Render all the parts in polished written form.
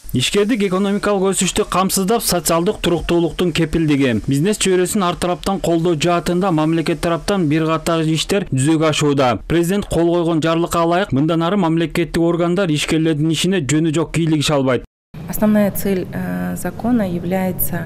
Ишкердик экономикалык өсүштү камсыздап, социалдык туруктуулуктун кепилдиги, бизнес чөйрөсүн ар тараптан колдоо жаатында мамлекет тараптан бир катар иштер жүзөгө ашууда. Президент кол койгон жарлыкка ылайык мындан ары мамлекеттик органдар ишкерлердин ишине жөнү жок кийлигише албайт. Основная цель закона является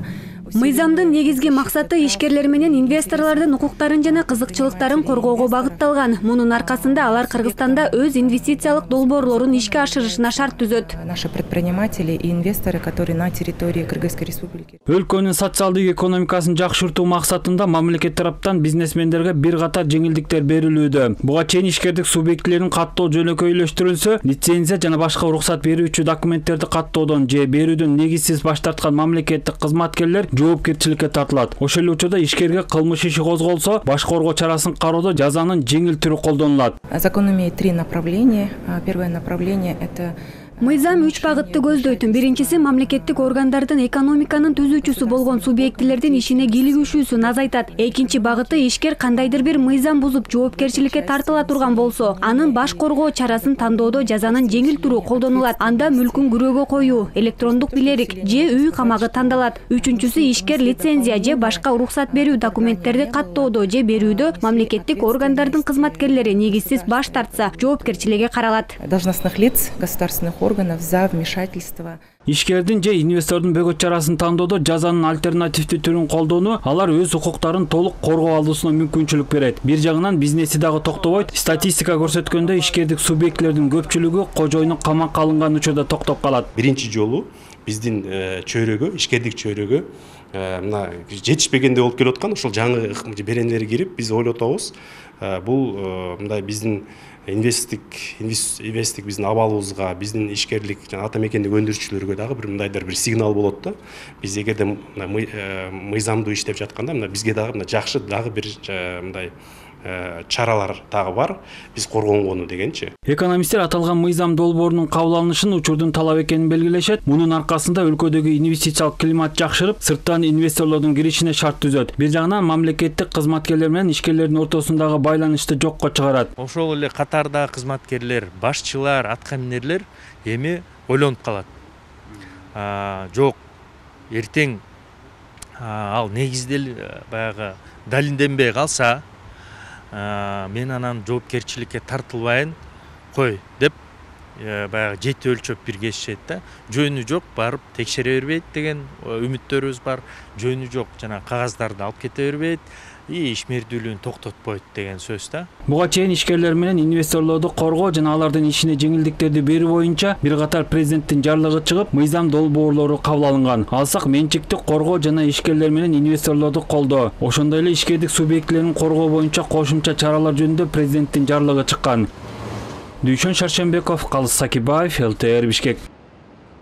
Мыйзамдын негизги максаты ишкерлер менен инвесторлордун укуктарын жана кызыкчылыктарын коргоого багытталган. Мунун аркасында алар Кыргызстанда өз инвестициялык долбоорлорун ишке ашырышына шарт түзөт. Наши предприниматели и инвесторы, которые на территории Кыргызской республики. Өлкөнүн социалдык экономикасын жакшыртуу максатында мамлекет тараптан бизнесмендерге бир катар жеңилдиктер берилүүдө. Буга чейин ишкердик субъектилерин каттоо жөнөкөйлөштүрүлсө, лицензия жана башка уруксат берүүчү документтерди каттоодон же берүүдөн негизсиз баш тарткан мамлекеттик кызматкерлер жоопкерчиликке тартылат. Ошол эле учурда ишкерге кылмыш иши козголсо, баш коргоо чарасын кароодо жазанын жеңил түрү колдонулат. Закон имеет 3 направления. Первое направление — это Мыйзам 3 багытты көздөйт. Биринчиси мамлекеттик органдардын экономиканын түзүүчүсү болгон субъектилердин ишине кийлигишүүсүн азайтат. Экинчи багыты ишкер кандайдыр бир мыйзам бузуп жоопкерчиликке тартыла турган болсо, анын баш коргоо чарасын тандоодо жазанын жеңил түрү колдонулат. Анда мүлкүн күрөөгө коюу, электрондук билерик же үй камагы тандалат. Үчүнчүсү ишкер лицензия же башка уруксат берүү документтерди каттоодо же берүүдө мамлекеттик органдардын кызматкерлери негизсиз баш тартса, жоопкерчиликке каралат. Должностных лиц государственных органов за вмешательство. Ишкердин же инвестордун бөгөт чарасын тандоодо жазанын альтернативдүү түрүн колдоону алар өз укуктарын толук коргоо алуусуна мүмкүнчүлүк берет. Бир жагынан бизнеси дагы токтобойт. Статистика көрсөткөндөй ишкердик субъектилердин көпчүлүгү кожоюну камакка алынган учурда токтоп калат. Биринчи жолу биздин чөйрөгө, ишкердик чөйрөгө мына жетишпегенде болуп келип аткан ушул жаңы беренелер кирип, биз ойлоп атабыз. Бул мындай биздин инвесттик биздин абалыбызга, биздин ишкерлик жана ата мекендик өндүрүүчүлөргө дагы бир мындайдар бир сигнал болот да. Биз эгерде мыйзамдуу иштеп жатканда мына бизге дагы мына жакшы дагы бир мындай чаралар дагы бар, биз коргонгону дегенчи. Экономисттер аталган мыйзам долбоорунун кабыл алынышын учурдун талап экенин белгилешет. Мунун аркасында өлкөдөгү инвестициялык климат жакшырып, сырттан инвесторлордун киришине шарт түзөт. Бир жагынан мамлекеттик кызматкерлер менен ишкерлердин ортосундагы байланышты жокко чыгарат. Ошол эле катардагы кызматкерлер, башчылар, аткаминерлер эми ойлонуп калат. Жок, эртең ал негиздел баягы далилденбей калса, мен анан жоопкерчиликке тартылбайын кой деп баягы жети өлчөп бир кесишет да. Жөнү жок барып текшере бербейт деген үмүттөрүбүз бар. Жөнү жок жана кагаздарды алып кете бербейт. Ишмердүүлүгүн токтотпойт деген сөз да. Буга чейин ишкерлер менен инвесторлорду коргоо жана алардын ишине жеңилдиктерди берүү боюнча бир катар президенттин жарлыгы чыгып, мыйзам долбоорлору кабыл алынган. Алсак менчиктик коргоо жана ишкерлер менен инвесторлорду колдоо, ошондой эле ишкердик субъектилерин коргоо боюнча кошумча чаралар жөнүндө президенттин жарлыгы чыккан. Дүйшөн Шаршембеков, Калыс Сакибаев, ЛТР Бишкек.